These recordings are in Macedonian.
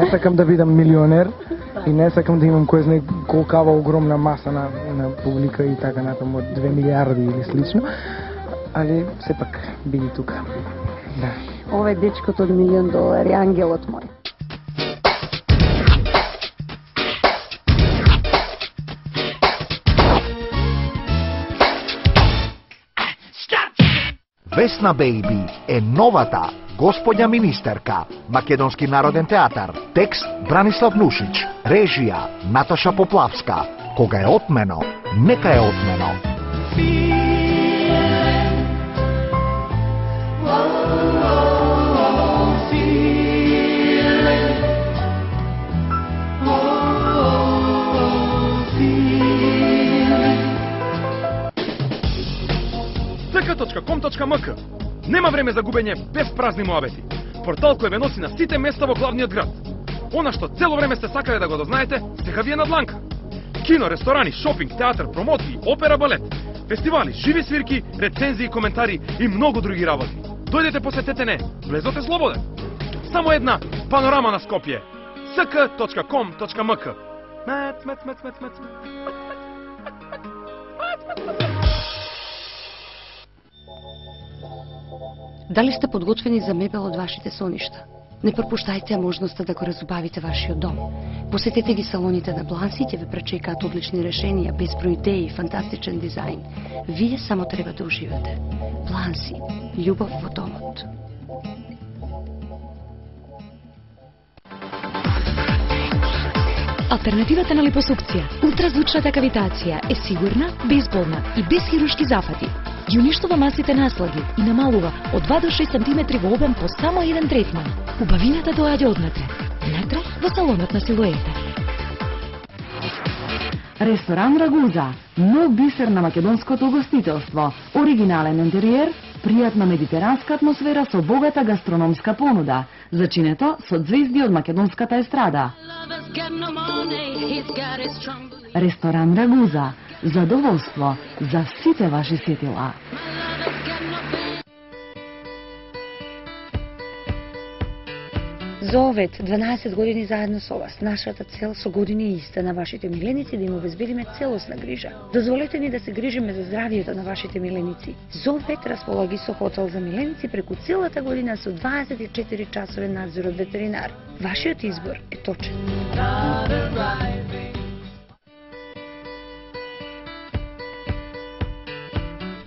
не сакам да бидам милионер и не сакам да имам кој знае колкава огромна маса на публика и така натаму од 2 милиарди или слично, али сепак биди тука. Да. Ова е дечкото од $1.000.000, ангелот мој. Весна Бејби е новата Господја министерка, Македонски народен театар, текст Бранислав Нушич, режија Наташа Поплавска. Кога е отмено, нека е отмено. ck.com.mk. Нема време за губење без празни муабети. Портал кој ве носи на сите места во главниот град. Она што цело време сте сакале да го дознаете, сега ви е на дланка. Кино, ресторани, шопинг, театар, промоции, опера, балет, фестивали, живи свирки, рецензии, коментари и многу други работи. Дојдете, посетете не, влезоте слободен. Само една панорама на Скопје. ck.com.mk. Дали сте подготвени за мебел од вашите соништа? Не пропуштајте можноста да го разубавите вашиот дом. Посетете ги салоните на Бланси и ќе ве пречекаат одлични решенија, безброј идеи и фантастичен дизајн. Вие само треба да уживате. Бланси, љубов во домот. Алтернативата на липосукција, ултразвучната кавитација е сигурна, безболна и без хируршки зафати. Ги уништува масите наслаги и намалува од 2 до 6 см во обем по само еден третман. Убавината доаѓа однатре. Внатре во салонот на Силуета. Ресторан Рагуза, нов бисер на македонското угостителство, оригинален интериер, пријатна медитеранска атмосфера со богата гастрономска понуда, зачинето со звезди од македонската естрада. Ресторан Рагуза, задоволство за сите ваши сетила. За овет 12 години заедно со вас, нашата цел со години е иста на вашите миленици да им обезбедиме целосна грижа. Дозволете ни да се грижиме за здравието на вашите миленици. Зовет располаги со хотел за миленици преку целата година со 24 часовен надзор од ветеринар. Вашиот избор е точен.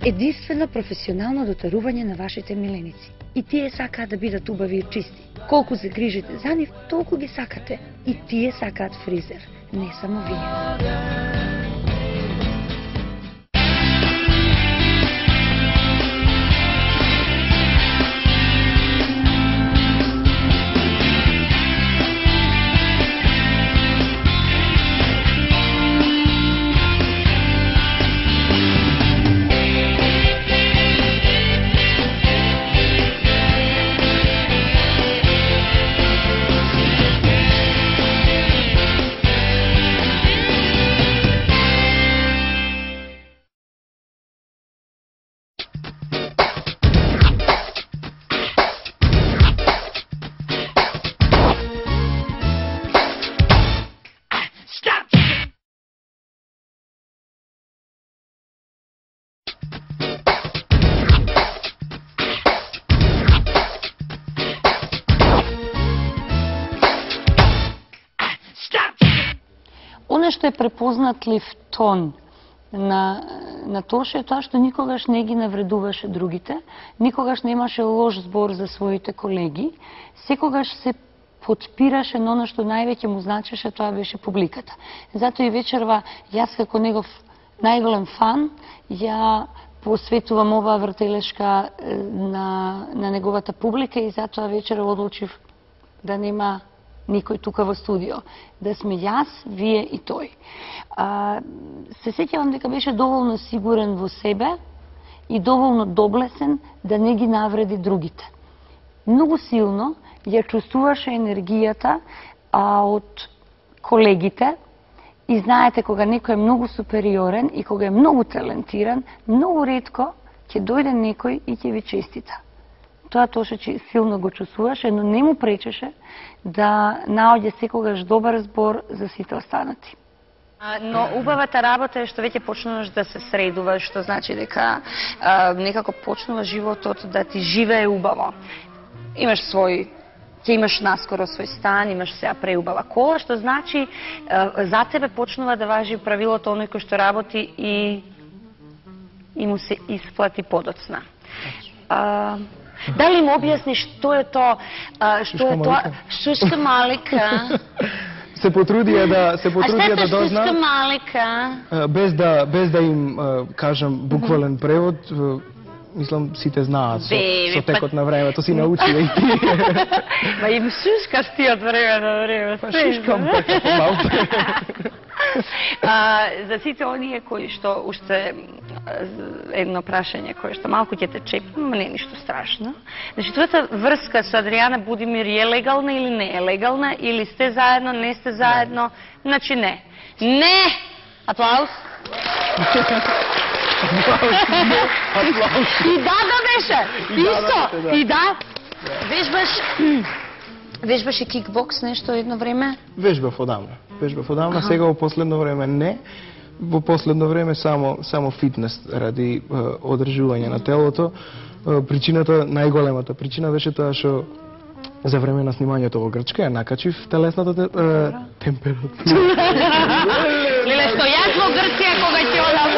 Единствено професионално дотарување на вашите миленици. И тие сакаат да бидат убави и чисти. Колку се грижите за нив, толку ги сакате. И тие сакаат фризер, не само вие. Оно што е препознатлив тон на Тоше е тоа што никогаш не ги навредуваше другите, никогаш немаше лош збор за своите колеги, секогаш се подпираше на оно што највеќе му значеше, тоа беше публиката. Затоа и вечерва, јас како негов најголем фан, ја посветувам оваа вртелешка на неговата публика и затоа вечера одлучив да нема никој тука во студио. Да сме јас, вие и тој. Се сеќавам дека беше доволно сигурен во себе и доволно доблесен да не ги навреди другите. Многу силно ја чувствуваше енергијата од колегите и знаете, кога некој е многу супериорен и кога е многу талентиран, многу ретко ќе дојде некој и ќе ви честита. Тоа Тошич силно го чувствуваше, но не му пречеше да наоѓе секогаш добар збор за сите останати. Но убавата работа е што веќе почнуваш да се средуваш, што значи дека некако почнува животот да ти живее убаво. Имаш ќе имаш наскоро свој стан, имаш сега преубава кола, што значи за тебе почнува да важи правилото оној кој што работи и му се исплати подоцна. Дали му објасниш што е тоа? Шушка малика. Се потрудија да дозна. Шушка малика. Без да им кажам буквален превод, мислам сите знаат со текот на времето си научија и ти. Ма им шушкаш ти од време на време. Па шушкам така малку. За сите оние кои што уште едно прашање кое што малку ќе те чепам, не е ништо страшно. Значи, твојата врска со Адријана Будимир е легална или не е легална, или сте заедно, не сте заедно? Значи не. Не! Аплауз. И да беше! Исто! И да! Вежбаш и кикбокс нешто едно време? Вежбав одамна, сега во последно време не. Во последно време само фитнес ради одржување на телото. Причината, најголемата причина беше тоа што за време на снимањето во Грчка ја накачив телесната температура. Леле, што јас во Грција кога ќе одам